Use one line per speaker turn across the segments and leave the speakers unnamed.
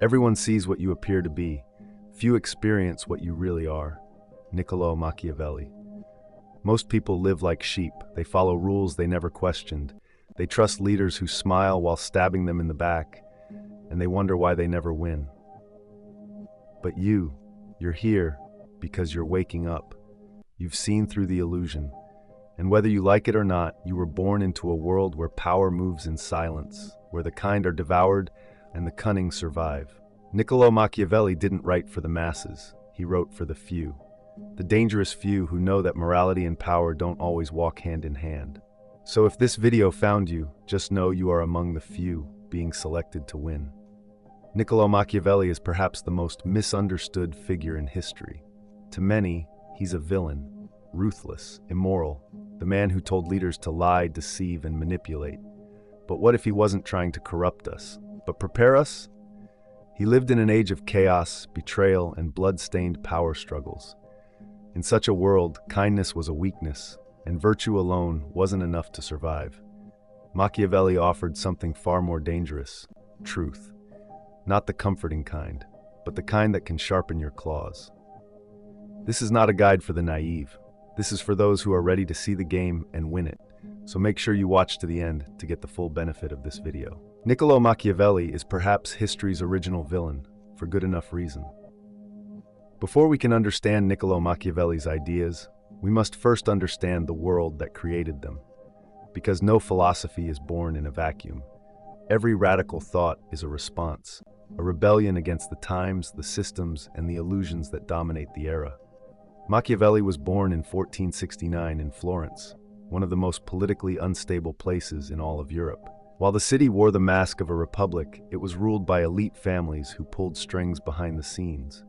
Everyone sees what you appear to be. Few experience what you really are. Niccolò Machiavelli. Most people live like sheep. They follow rules they never questioned. They trust leaders who smile while stabbing them in the back, and they wonder why they never win. But you're here because you're waking up. You've seen through the illusion. And whether you like it or not, you were born into a world where power moves in silence, where the kind are devoured and the cunning survive. Niccolò Machiavelli didn't write for the masses. He wrote for the few. The dangerous few who know that morality and power don't always walk hand in hand. So if this video found you, just know you are among the few being selected to win. Niccolò Machiavelli is perhaps the most misunderstood figure in history. To many, he's a villain, ruthless, immoral, the man who told leaders to lie, deceive, and manipulate. But what if he wasn't trying to corrupt us, but prepare us? He lived in an age of chaos, betrayal, and blood-stained power struggles. In such a world, kindness was a weakness, and virtue alone wasn't enough to survive. Machiavelli offered something far more dangerous: truth. Not the comforting kind, but the kind that can sharpen your claws. This is not a guide for the naive. This is for those who are ready to see the game and win it. So make sure you watch to the end to get the full benefit of this video. Niccolò Machiavelli is perhaps history's original villain, for good enough reason. Before we can understand Niccolò Machiavelli's ideas, we must first understand the world that created them. Because no philosophy is born in a vacuum. Every radical thought is a response, a rebellion against the times, the systems, and the illusions that dominate the era. Machiavelli was born in 1469 in Florence, one of the most politically unstable places in all of Europe. While the city wore the mask of a republic, it was ruled by elite families who pulled strings behind the scenes.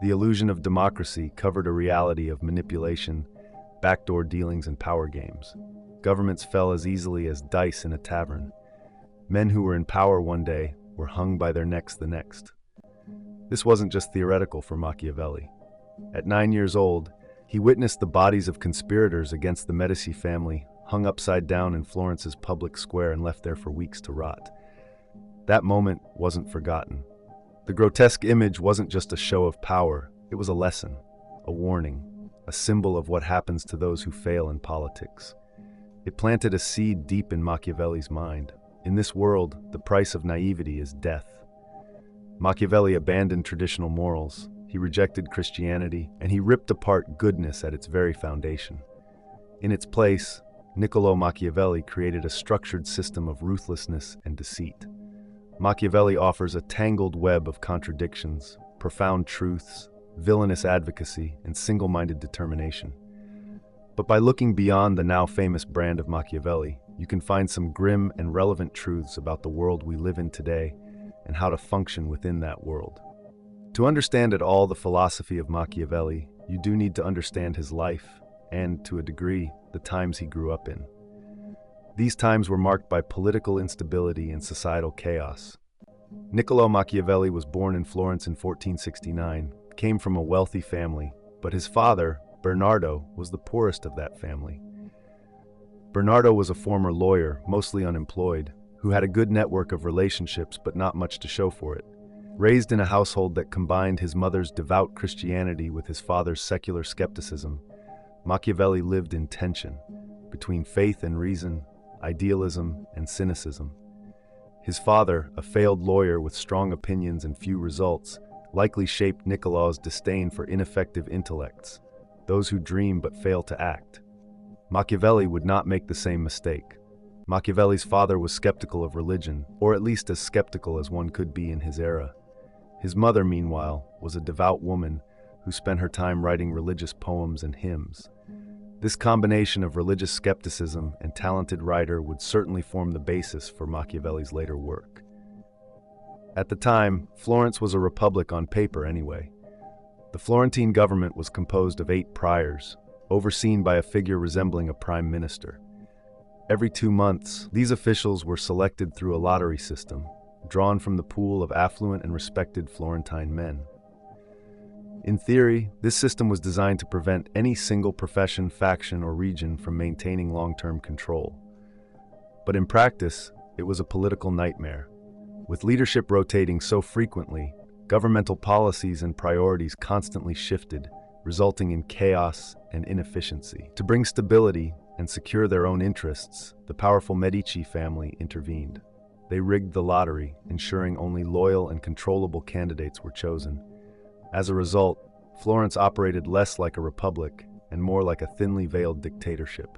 The illusion of democracy covered a reality of manipulation, backdoor dealings, and power games. Governments fell as easily as dice in a tavern. Men who were in power one day were hung by their necks the next. This wasn't just theoretical for Machiavelli. At 9 years old, he witnessed the bodies of conspirators against the Medici family hung upside down in Florence's public square and left there for weeks to rot. That moment wasn't forgotten. The grotesque image wasn't just a show of power, it was a lesson, a warning, a symbol of what happens to those who fail in politics. It planted a seed deep in Machiavelli's mind. In this world, the price of naivety is death. Machiavelli abandoned traditional morals, he rejected Christianity, and he ripped apart goodness at its very foundation. In its place, Niccolò Machiavelli created a structured system of ruthlessness and deceit. Machiavelli offers a tangled web of contradictions, profound truths, villainous advocacy, and single-minded determination. But by looking beyond the now famous brand of Machiavelli, you can find some grim and relevant truths about the world we live in today and how to function within that world. To understand at all the philosophy of Machiavelli, you do need to understand his life and, to a degree, the times he grew up in. These times were marked by political instability and societal chaos. Niccolò Machiavelli was born in Florence in 1469, came from a wealthy family, but his father, Bernardo, was the poorest of that family. Bernardo was a former lawyer, mostly unemployed, who had a good network of relationships but not much to show for it. Raised in a household that combined his mother's devout Christianity with his father's secular skepticism, Machiavelli lived in tension between faith and reason, idealism and cynicism. His father, a failed lawyer with strong opinions and few results, likely shaped Niccolò's disdain for ineffective intellects, those who dream but fail to act. Machiavelli would not make the same mistake. Machiavelli's father was skeptical of religion, or at least as skeptical as one could be in his era. His mother, meanwhile, was a devout woman who spent her time writing religious poems and hymns. This combination of religious skepticism and talented writer would certainly form the basis for Machiavelli's later work. At the time, Florence was a republic on paper anyway. The Florentine government was composed of 8 priors, overseen by a figure resembling a prime minister. Every 2 months, these officials were selected through a lottery system, drawn from the pool of affluent and respected Florentine men. In theory, this system was designed to prevent any single profession, faction, or region from maintaining long-term control. But in practice, it was a political nightmare. With leadership rotating so frequently, governmental policies and priorities constantly shifted, resulting in chaos and inefficiency. To bring stability and secure their own interests, the powerful Medici family intervened. They rigged the lottery, ensuring only loyal and controllable candidates were chosen. As a result, Florence operated less like a republic and more like a thinly veiled dictatorship.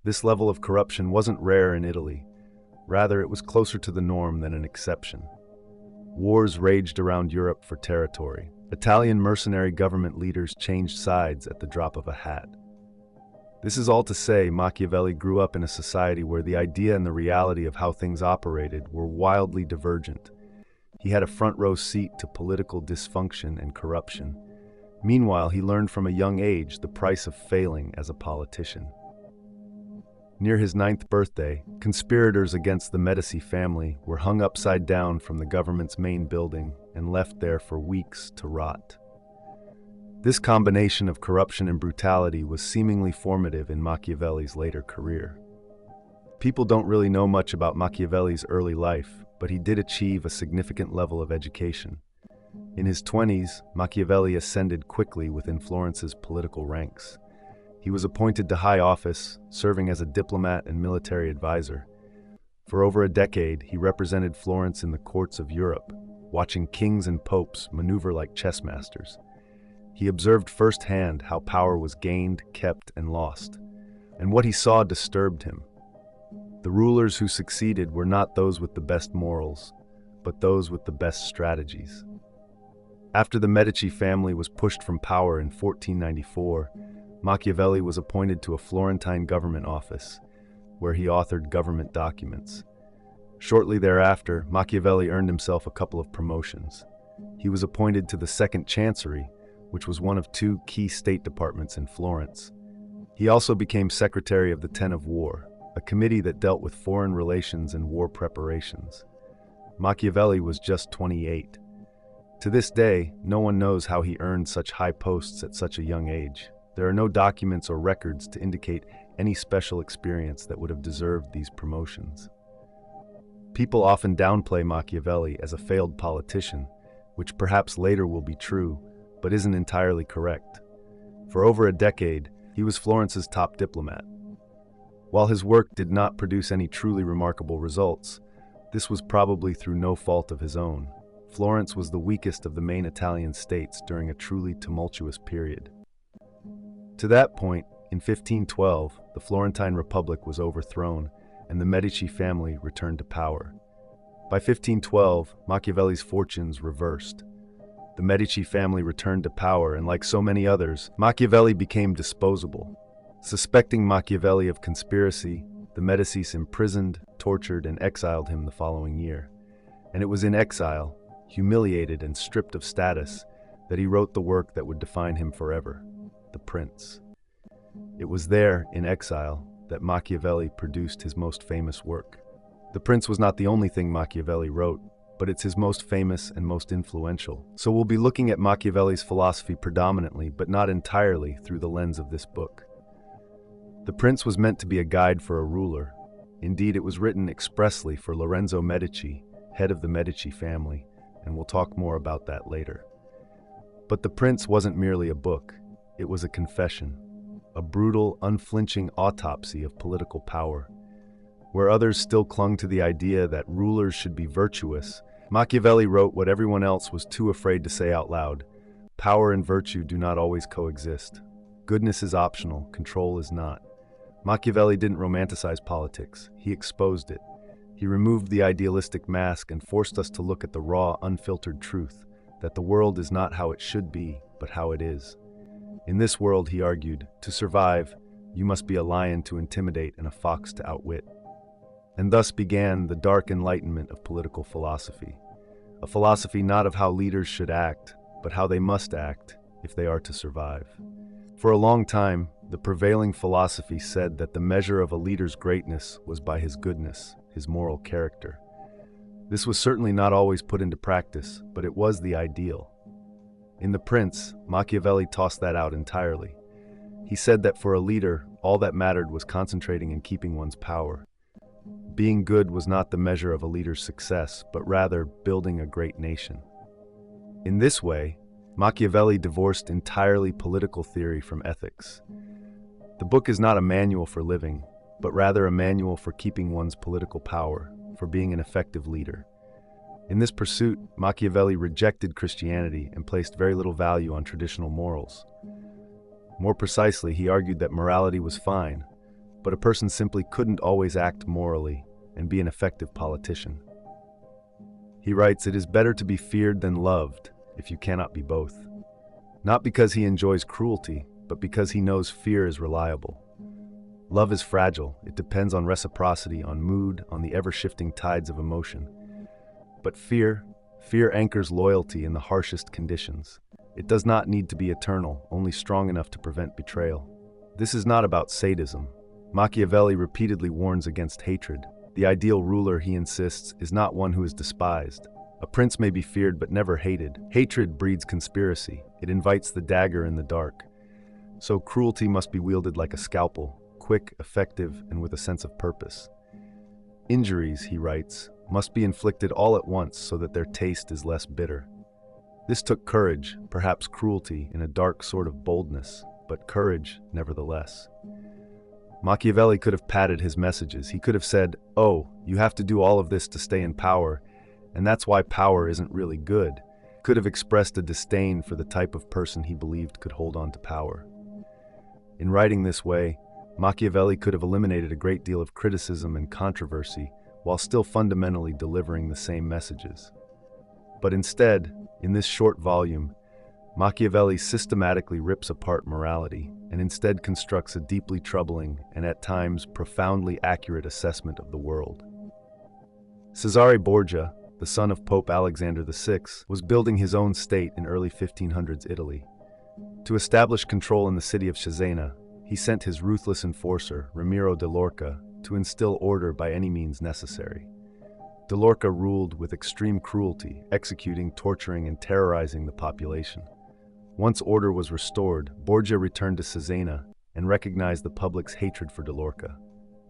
This level of corruption wasn't rare in Italy. Rather, it was closer to the norm than an exception. Wars raged around Europe for territory. Italian mercenary government leaders changed sides at the drop of a hat. This is all to say, Machiavelli grew up in a society where the idea and the reality of how things operated were wildly divergent. He had a front-row seat to political dysfunction and corruption. Meanwhile, he learned from a young age the price of failing as a politician. Near his 9th birthday, conspirators against the Medici family were hung upside down from the government's main building and left there for weeks to rot. This combination of corruption and brutality was seemingly formative in Machiavelli's later career. People don't really know much about Machiavelli's early life, but he did achieve a significant level of education. In his 20s, Machiavelli ascended quickly within Florence's political ranks. He was appointed to high office, serving as a diplomat and military advisor. For over a decade, he represented Florence in the courts of Europe, watching kings and popes maneuver like chess masters. He observed firsthand how power was gained, kept, and lost, and what he saw disturbed him. The rulers who succeeded were not those with the best morals, but those with the best strategies. After the Medici family was pushed from power in 1494, Machiavelli was appointed to a Florentine government office, where he authored government documents. Shortly thereafter, Machiavelli earned himself a couple of promotions. He was appointed to the Second Chancery, which was one of 2 key state departments in Florence. He also became Secretary of the Ten of War, a committee that dealt with foreign relations and war preparations. Machiavelli was just 28. To this day, no one knows how he earned such high posts at such a young age. There are no documents or records to indicate any special experience that would have deserved these promotions. People often downplay Machiavelli as a failed politician, which perhaps later will be true, but isn't entirely correct. For over a decade, he was Florence's top diplomat. While his work did not produce any truly remarkable results, this was probably through no fault of his own. Florence was the weakest of the main Italian states during a truly tumultuous period. To that point, in 1512, the Florentine Republic was overthrown, and the Medici family returned to power. By 1512, Machiavelli's fortunes reversed. The Medici family returned to power, and like so many others, Machiavelli became disposable. Suspecting Machiavelli of conspiracy, the Medicis imprisoned, tortured, and exiled him the following year. And it was in exile, humiliated and stripped of status, that he wrote the work that would define him forever, The Prince. It was there, in exile, that Machiavelli produced his most famous work. The Prince was not the only thing Machiavelli wrote, but it's his most famous and most influential. So we'll be looking at Machiavelli's philosophy predominantly, but not entirely, through the lens of this book. The Prince was meant to be a guide for a ruler. Indeed, it was written expressly for Lorenzo Medici, head of the Medici family, and we'll talk more about that later. But The Prince wasn't merely a book, it was a confession, a brutal, unflinching autopsy of political power. Where others still clung to the idea that rulers should be virtuous, Machiavelli wrote what everyone else was too afraid to say out loud: power and virtue do not always coexist. Goodness is optional, control is not. Machiavelli didn't romanticize politics, he exposed it. He removed the idealistic mask and forced us to look at the raw, unfiltered truth, that the world is not how it should be, but how it is. In this world, he argued, to survive, you must be a lion to intimidate and a fox to outwit. And thus began the dark enlightenment of political philosophy. A philosophy not of how leaders should act, but how they must act if they are to survive. For a long time, the prevailing philosophy said that the measure of a leader's greatness was by his goodness, his moral character. This was certainly not always put into practice, but it was the ideal. In The Prince, Machiavelli tossed that out entirely. He said that for a leader, all that mattered was concentrating in keeping one's power. Being good was not the measure of a leader's success, but rather building a great nation. In this way, Machiavelli divorced entirely political theory from ethics. The book is not a manual for living, but rather a manual for keeping one's political power, for being an effective leader. In this pursuit, Machiavelli rejected Christianity and placed very little value on traditional morals. More precisely, he argued that morality was fine, but a person simply couldn't always act morally and be an effective politician. He writes, "It is better to be feared than loved, if you cannot be both." Not because he enjoys cruelty, but because he knows fear is reliable. Love is fragile. It depends on reciprocity, on mood, on the ever-shifting tides of emotion. But fear anchors loyalty in the harshest conditions. It does not need to be eternal, only strong enough to prevent betrayal. This is not about sadism. Machiavelli repeatedly warns against hatred. The ideal ruler, he insists, is not one who is despised. A prince may be feared but never hated. Hatred breeds conspiracy. It invites the dagger in the dark. So cruelty must be wielded like a scalpel, quick, effective, and with a sense of purpose. Injuries, he writes, must be inflicted all at once so that their taste is less bitter. This took courage, perhaps cruelty, in a dark sort of boldness, but courage nevertheless. Machiavelli could have padded his messages. He could have said, "Oh, you have to do all of this to stay in power, and that's why power isn't really good." Could have expressed a disdain for the type of person he believed could hold on to power. In writing this way, Machiavelli could have eliminated a great deal of criticism and controversy while still fundamentally delivering the same messages. But instead, in this short volume, Machiavelli systematically rips apart morality and instead constructs a deeply troubling and at times profoundly accurate assessment of the world. Cesare Borgia, the son of Pope Alexander VI, was building his own state in early 1500s Italy. To establish control in the city of Cesena, he sent his ruthless enforcer, Ramiro de Lorca, to instill order by any means necessary. De Lorca ruled with extreme cruelty, executing, torturing, and terrorizing the population. Once order was restored, Borgia returned to Cesena and recognized the public's hatred for de Lorca.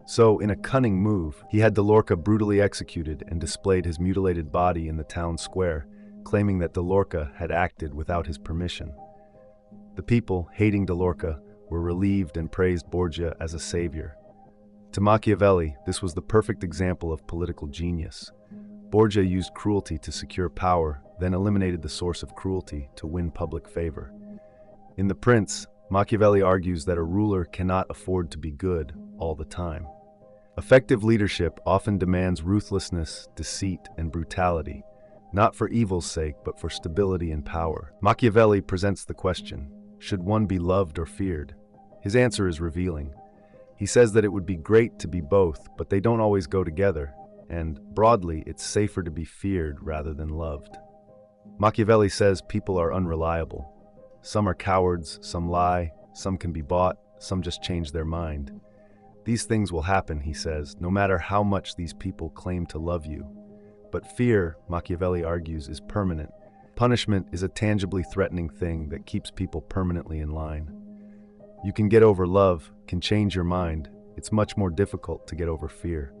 So, in a cunning move, he had de Lorca brutally executed and displayed his mutilated body in the town square, claiming that de Lorca had acted without his permission. The people, hating de Lorca, were relieved and praised Borgia as a savior. To Machiavelli, this was the perfect example of political genius. Borgia used cruelty to secure power, then eliminated the source of cruelty to win public favor. In The Prince, Machiavelli argues that a ruler cannot afford to be good all the time. Effective leadership often demands ruthlessness, deceit, and brutality, not for evil's sake, but for stability and power. Machiavelli presents the question, should one be loved or feared? His answer is revealing. He says that it would be great to be both, but they don't always go together, and, broadly, it's safer to be feared rather than loved. Machiavelli says people are unreliable. Some are cowards, some lie, some can be bought, some just change their mind. These things will happen, he says, no matter how much these people claim to love you. But fear, Machiavelli argues, is permanent. Punishment is a tangibly threatening thing that keeps people permanently in line. You can get over love, can change your mind. It's much more difficult to get over fear.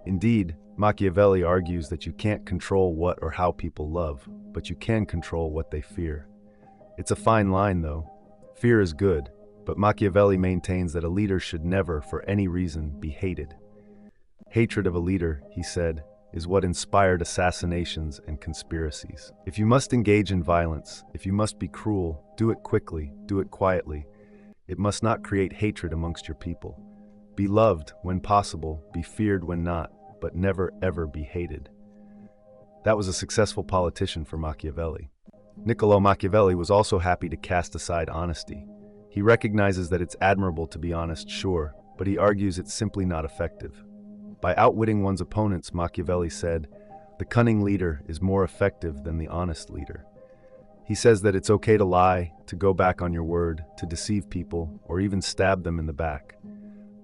Indeed, Machiavelli argues that you can't control what or how people love, but you can control what they fear. It's a fine line, though. Fear is good, but Machiavelli maintains that a leader should never, for any reason, be hated. Hatred of a leader, he said, is what inspired assassinations and conspiracies. If you must engage in violence, if you must be cruel, do it quickly, do it quietly. It must not create hatred amongst your people. Be loved when possible, be feared when not, but never ever be hated. That was a successful politician for Machiavelli. Niccolò Machiavelli was also happy to cast aside honesty. He recognizes that it's admirable to be honest, sure, but he argues it's simply not effective. By outwitting one's opponents, Machiavelli said, the cunning leader is more effective than the honest leader. He says that it's okay to lie, to go back on your word, to deceive people, or even stab them in the back.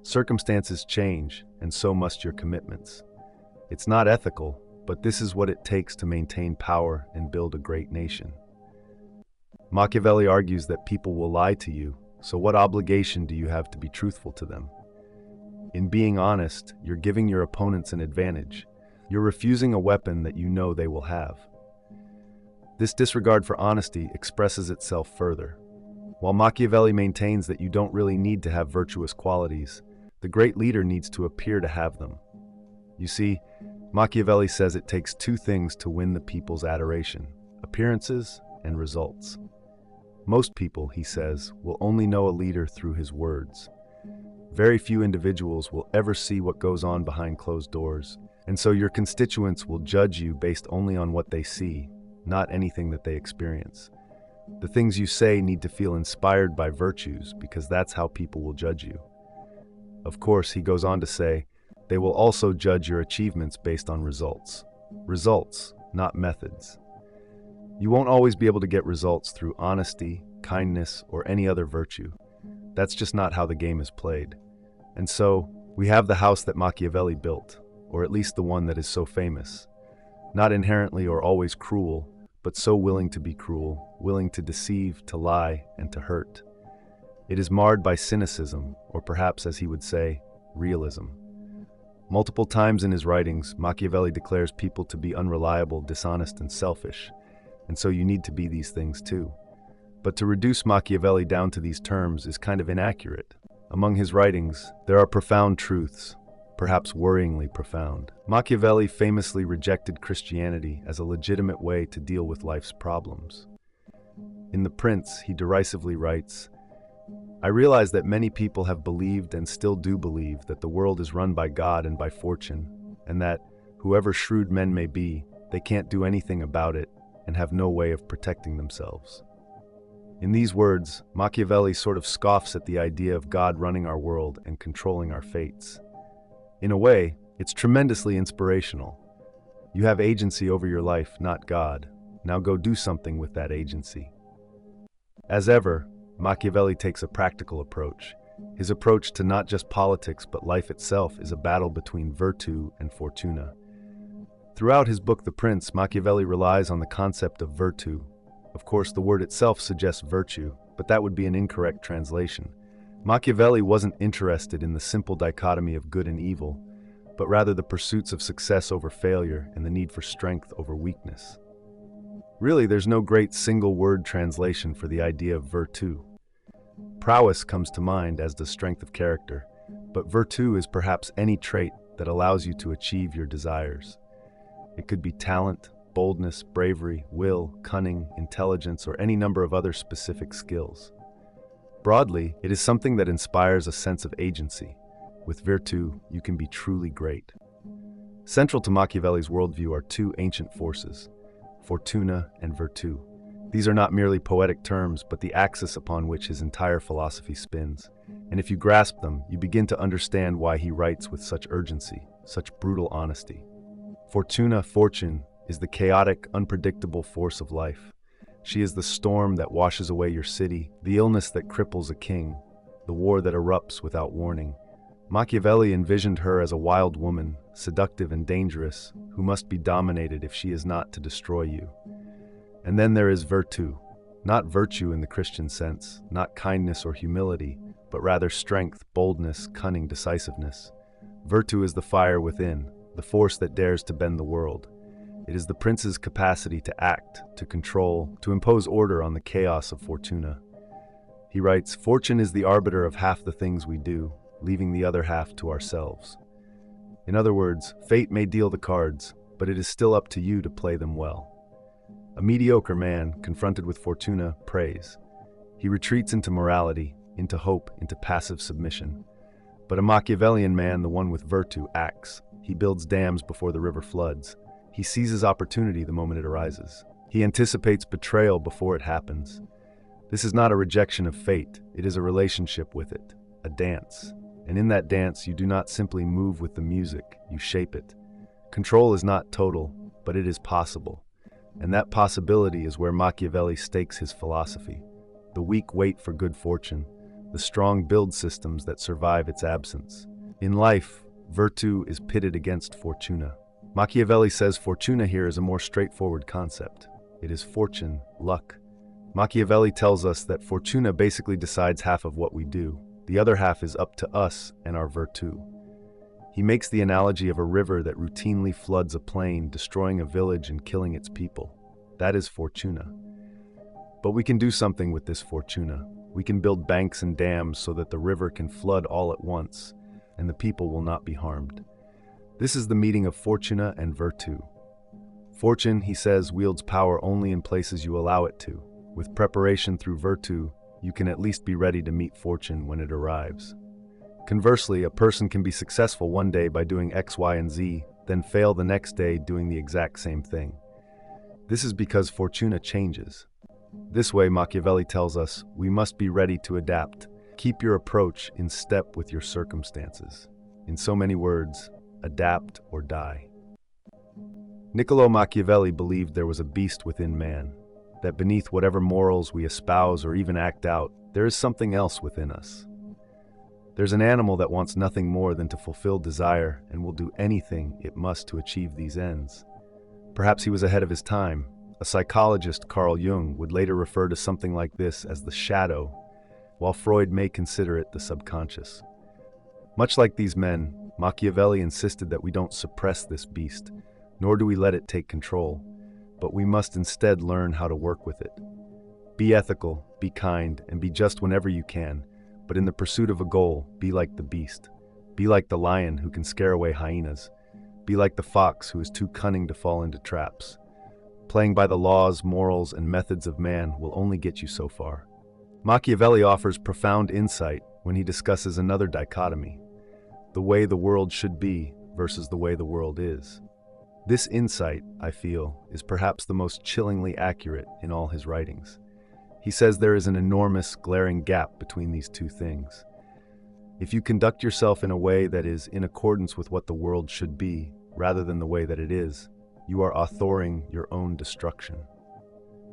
Circumstances change, and so must your commitments. It's not ethical, but this is what it takes to maintain power and build a great nation. Machiavelli argues that people will lie to you, so what obligation do you have to be truthful to them? In being honest, you're giving your opponents an advantage. You're refusing a weapon that you know they will have. This disregard for honesty expresses itself further. While Machiavelli maintains that you don't really need to have virtuous qualities, the great leader needs to appear to have them. You see, Machiavelli says it takes two things to win the people's adoration: appearances and results. Most people, he says, will only know a leader through his words. Very few individuals will ever see what goes on behind closed doors, and so your constituents will judge you based only on what they see, not anything that they experience. The things you say need to feel inspired by virtues, because that's how people will judge you. Of course, he goes on to say, they will also judge your achievements based on results. Results, not methods. You won't always be able to get results through honesty, kindness, or any other virtue. That's just not how the game is played. And so, we have the house that Machiavelli built, or at least the one that is so famous. Not inherently or always cruel, but so willing to be cruel, willing to deceive, to lie, and to hurt. It is marred by cynicism, or perhaps, as he would say, realism. Multiple times in his writings, Machiavelli declares people to be unreliable, dishonest, and selfish, and so you need to be these things too. But to reduce Machiavelli down to these terms is kind of inaccurate. Among his writings, there are profound truths, perhaps worryingly profound. Machiavelli famously rejected Christianity as a legitimate way to deal with life's problems. In The Prince, he derisively writes, "I realize that many people have believed and still do believe that the world is run by God and by fortune, and that, whoever shrewd men may be, they can't do anything about it and have no way of protecting themselves." In these words, Machiavelli sort of scoffs at the idea of God running our world and controlling our fates. In a way, it's tremendously inspirational. You have agency over your life, not God. Now go do something with that agency. As ever, Machiavelli takes a practical approach. His approach to not just politics but life itself is a battle between Virtu and Fortuna. Throughout his book The Prince, Machiavelli relies on the concept of virtù. Of course, the word itself suggests virtue, but that would be an incorrect translation. Machiavelli wasn't interested in the simple dichotomy of good and evil, but rather the pursuits of success over failure and the need for strength over weakness. Really, there's no great single-word translation for the idea of virtù. Prowess comes to mind, as does strength of character, but virtù is perhaps any trait that allows you to achieve your desires. It could be talent, boldness, bravery, will, cunning, intelligence, or any number of other specific skills. Broadly, it is something that inspires a sense of agency. With virtù, you can be truly great. Central to Machiavelli's worldview are two ancient forces, Fortuna and Virtù. These are not merely poetic terms, but the axis upon which his entire philosophy spins. And if you grasp them, you begin to understand why he writes with such urgency, such brutal honesty. Fortuna, fortune, is the chaotic, unpredictable force of life. She is the storm that washes away your city, the illness that cripples a king, the war that erupts without warning. Machiavelli envisioned her as a wild woman, seductive and dangerous, who must be dominated if she is not to destroy you. And then there is virtù, not virtue in the Christian sense, not kindness or humility, but rather strength, boldness, cunning, decisiveness. Virtù is the fire within, the force that dares to bend the world. It is the prince's capacity to act, to control, to impose order on the chaos of Fortuna. He writes, "Fortune is the arbiter of half the things we do, leaving the other half to ourselves." In other words, fate may deal the cards, but it is still up to you to play them well. A mediocre man, confronted with Fortuna, prays. He retreats into morality, into hope, into passive submission. But a Machiavellian man, the one with virtù, acts. He builds dams before the river floods. He seizes opportunity the moment it arises. He anticipates betrayal before it happens. This is not a rejection of fate, it is a relationship with it, a dance. And in that dance, you do not simply move with the music, you shape it. Control is not total, but it is possible. And that possibility is where Machiavelli stakes his philosophy. The weak wait for good fortune. The strong build systems that survive its absence. In life, virtù is pitted against fortuna. Machiavelli says fortuna here is a more straightforward concept. It is fortune, luck. Machiavelli tells us that fortuna basically decides half of what we do. The other half is up to us and our virtù. He makes the analogy of a river that routinely floods a plain, destroying a village and killing its people. That is Fortuna. But we can do something with this Fortuna. We can build banks and dams so that the river can flood all at once, and the people will not be harmed. This is the meeting of Fortuna and Virtù. Fortune, he says, wields power only in places you allow it to. With preparation through Virtù, you can at least be ready to meet fortune when it arrives. Conversely, a person can be successful one day by doing X, Y, and Z, then fail the next day doing the exact same thing. This is because Fortuna changes. This way, Machiavelli tells us, we must be ready to adapt. Keep your approach in step with your circumstances. In so many words, adapt or die. Niccolò Machiavelli believed there was a beast within man, that beneath whatever morals we espouse or even act out, there is something else within us. There's an animal that wants nothing more than to fulfill desire and will do anything it must to achieve these ends. Perhaps he was ahead of his time. A psychologist, Carl Jung, would later refer to something like this as the shadow, while Freud may consider it the subconscious. Much like these men, Machiavelli insisted that we don't suppress this beast, nor do we let it take control, but we must instead learn how to work with it. Be ethical, be kind, and be just whenever you can, but in the pursuit of a goal, be like the beast. Be like the lion who can scare away hyenas. Be like the fox who is too cunning to fall into traps. Playing by the laws, morals, and methods of man will only get you so far. Machiavelli offers profound insight when he discusses another dichotomy, the way the world should be versus the way the world is. This insight, I feel, is perhaps the most chillingly accurate in all his writings. He says there is an enormous, glaring gap between these two things. If you conduct yourself in a way that is in accordance with what the world should be, rather than the way that it is, you are authoring your own destruction.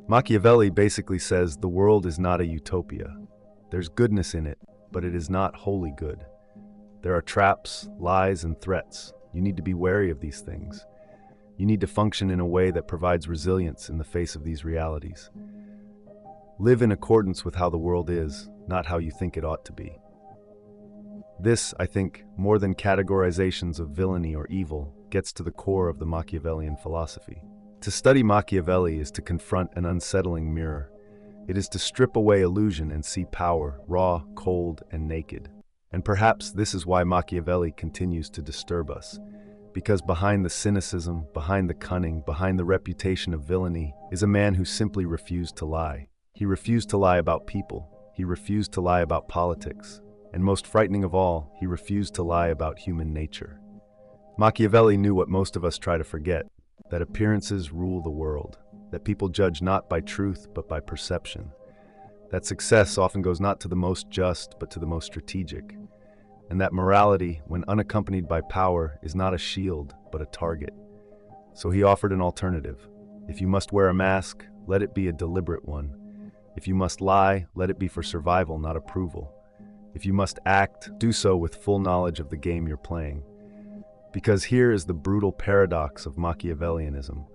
Machiavelli basically says the world is not a utopia. There's goodness in it, but it is not wholly good. There are traps, lies, and threats. You need to be wary of these things. You need to function in a way that provides resilience in the face of these realities. Live in accordance with how the world is, not how you think it ought to be. This, I think, more than categorizations of villainy or evil, gets to the core of the Machiavellian philosophy. To study Machiavelli is to confront an unsettling mirror. It is to strip away illusion and see power, raw, cold, and naked. And perhaps this is why Machiavelli continues to disturb us. Because behind the cynicism, behind the cunning, behind the reputation of villainy, is a man who simply refused to lie. He refused to lie about people. He refused to lie about politics. And most frightening of all, he refused to lie about human nature. Machiavelli knew what most of us try to forget, that appearances rule the world, that people judge not by truth but by perception, that success often goes not to the most just but to the most strategic, and that morality, when unaccompanied by power, is not a shield but a target. So he offered an alternative. If you must wear a mask, let it be a deliberate one. If you must lie, let it be for survival, not approval. If you must act, do so with full knowledge of the game you're playing. Because here is the brutal paradox of Machiavellianism.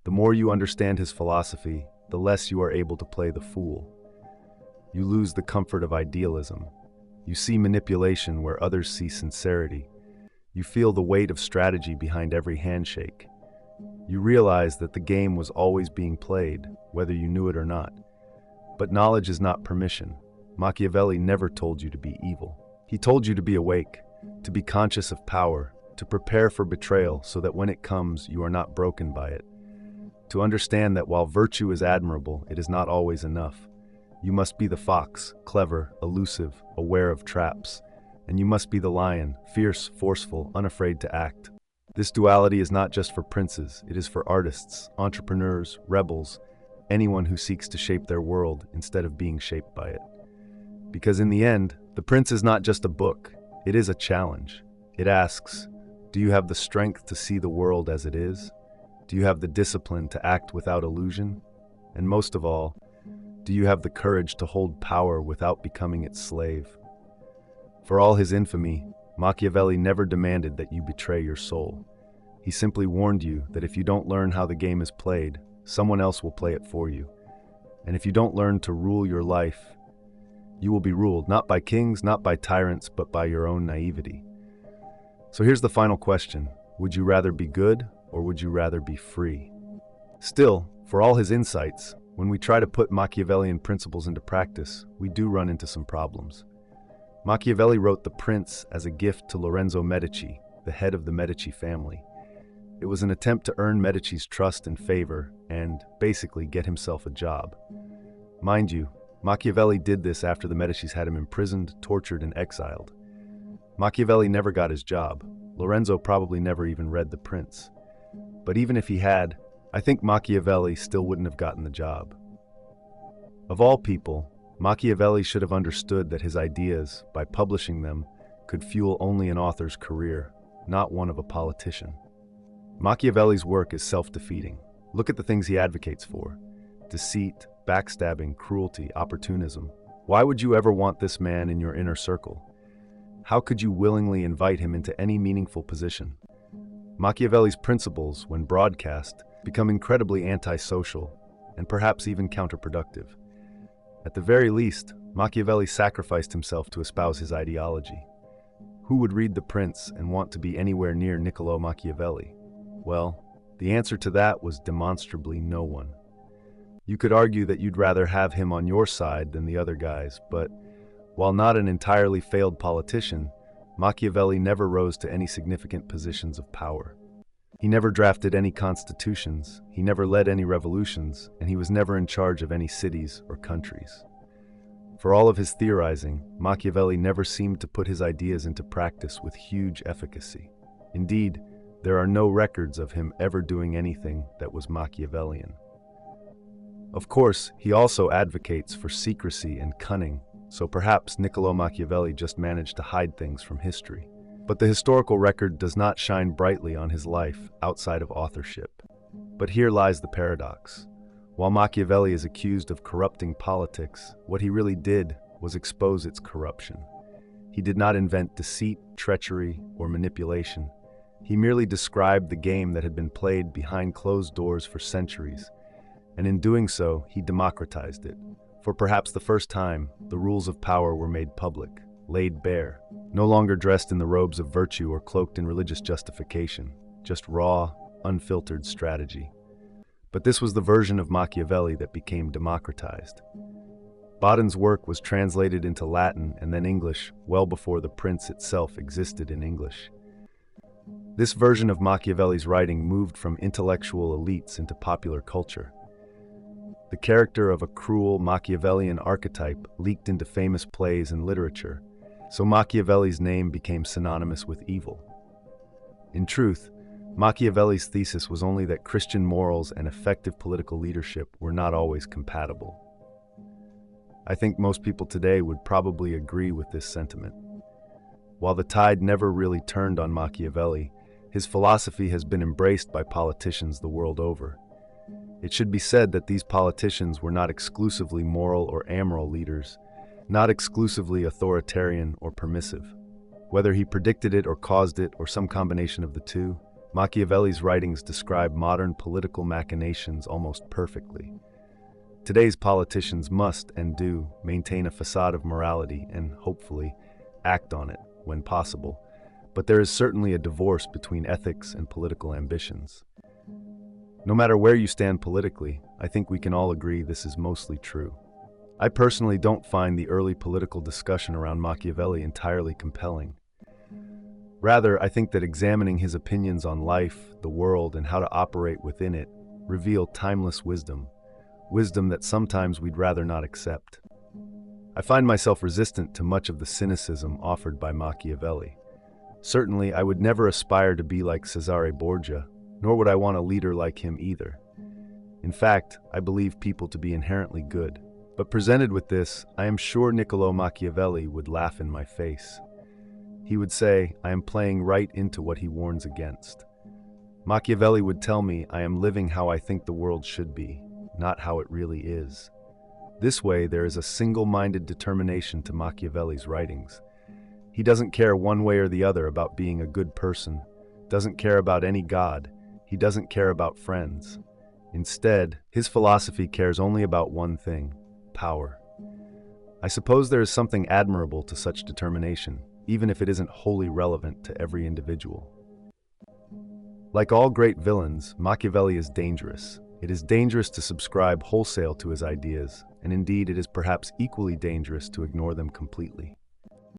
The more you understand his philosophy, the less you are able to play the fool. You lose the comfort of idealism. You see manipulation where others see sincerity. You feel the weight of strategy behind every handshake. You realize that the game was always being played, whether you knew it or not. But knowledge is not permission. Machiavelli never told you to be evil. He told you to be awake, to be conscious of power, to prepare for betrayal so that when it comes, you are not broken by it. To understand that while virtue is admirable, it is not always enough. You must be the fox, clever, elusive, aware of traps. And you must be the lion, fierce, forceful, unafraid to act. This duality is not just for princes, it is for artists, entrepreneurs, rebels, anyone who seeks to shape their world instead of being shaped by it. Because in the end, The Prince is not just a book, it is a challenge. It asks, do you have the strength to see the world as it is? Do you have the discipline to act without illusion? And most of all, do you have the courage to hold power without becoming its slave? For all his infamy, Machiavelli never demanded that you betray your soul. He simply warned you that if you don't learn how the game is played, someone else will play it for you. And if you don't learn to rule your life, you will be ruled not by kings, not by tyrants, but by your own naivety. So here's the final question. Would you rather be good or would you rather be free? Still, for all his insights, when we try to put Machiavellian principles into practice, we do run into some problems. Machiavelli wrote The Prince as a gift to Lorenzo Medici, the head of the Medici family. It was an attempt to earn Medici's trust and favor and, basically, get himself a job. Mind you, Machiavelli did this after the Medicis had him imprisoned, tortured, and exiled. Machiavelli never got his job. Lorenzo probably never even read The Prince. But even if he had, I think Machiavelli still wouldn't have gotten the job. Of all people, Machiavelli should have understood that his ideas, by publishing them, could fuel only an author's career, not one of a politician. Machiavelli's work is self-defeating. Look at the things he advocates for: deceit, backstabbing, cruelty, opportunism. Why would you ever want this man in your inner circle? How could you willingly invite him into any meaningful position? Machiavelli's principles, when broadcast, become incredibly antisocial and perhaps even counterproductive. At the very least, Machiavelli sacrificed himself to espouse his ideology. Who would read The Prince and want to be anywhere near Niccolò Machiavelli? Well, the answer to that was demonstrably no one. You could argue that you'd rather have him on your side than the other guys, but while not an entirely failed politician, Machiavelli never rose to any significant positions of power. He never drafted any constitutions, he never led any revolutions, and he was never in charge of any cities or countries. For all of his theorizing, Machiavelli never seemed to put his ideas into practice with huge efficacy. Indeed, there are no records of him ever doing anything that was Machiavellian. Of course, he also advocates for secrecy and cunning, so perhaps Niccolo Machiavelli just managed to hide things from history. But the historical record does not shine brightly on his life outside of authorship. But here lies the paradox. While Machiavelli is accused of corrupting politics, what he really did was expose its corruption. He did not invent deceit, treachery, or manipulation. He merely described the game that had been played behind closed doors for centuries, and in doing so, he democratized it. For perhaps the first time, the rules of power were made public, laid bare, no longer dressed in the robes of virtue or cloaked in religious justification, just raw, unfiltered strategy. But this was the version of Machiavelli that became democratized. Baden's work was translated into Latin and then English well before The Prince itself existed in English. This version of Machiavelli's writing moved from intellectual elites into popular culture. The character of a cruel Machiavellian archetype leaked into famous plays and literature, so Machiavelli's name became synonymous with evil. In truth, Machiavelli's thesis was only that Christian morals and effective political leadership were not always compatible. I think most people today would probably agree with this sentiment. While the tide never really turned on Machiavelli, his philosophy has been embraced by politicians the world over. It should be said that these politicians were not exclusively moral or amoral leaders, not exclusively authoritarian or permissive. Whether he predicted it or caused it or some combination of the two, Machiavelli's writings describe modern political machinations almost perfectly. Today's politicians must and do maintain a facade of morality and, hopefully, act on it when possible, but there is certainly a divorce between ethics and political ambitions. No matter where you stand politically, I think we can all agree this is mostly true. I personally don't find the early political discussion around Machiavelli entirely compelling. Rather, I think that examining his opinions on life, the world, and how to operate within it reveal timeless wisdom that sometimes we'd rather not accept. I find myself resistant to much of the cynicism offered by Machiavelli. Certainly, I would never aspire to be like Cesare Borgia, nor would I want a leader like him either. In fact, I believe people to be inherently good. But presented with this, I am sure Niccolò Machiavelli would laugh in my face. He would say, I am playing right into what he warns against. Machiavelli would tell me I am living how I think the world should be, not how it really is. This way, there is a single-minded determination to Machiavelli's writings. He doesn't care one way or the other about being a good person, doesn't care about any god, he doesn't care about friends. Instead, his philosophy cares only about one thing: power. I suppose there is something admirable to such determination, even if it isn't wholly relevant to every individual. Like all great villains, Machiavelli is dangerous. It is dangerous to subscribe wholesale to his ideas, and indeed it is perhaps equally dangerous to ignore them completely.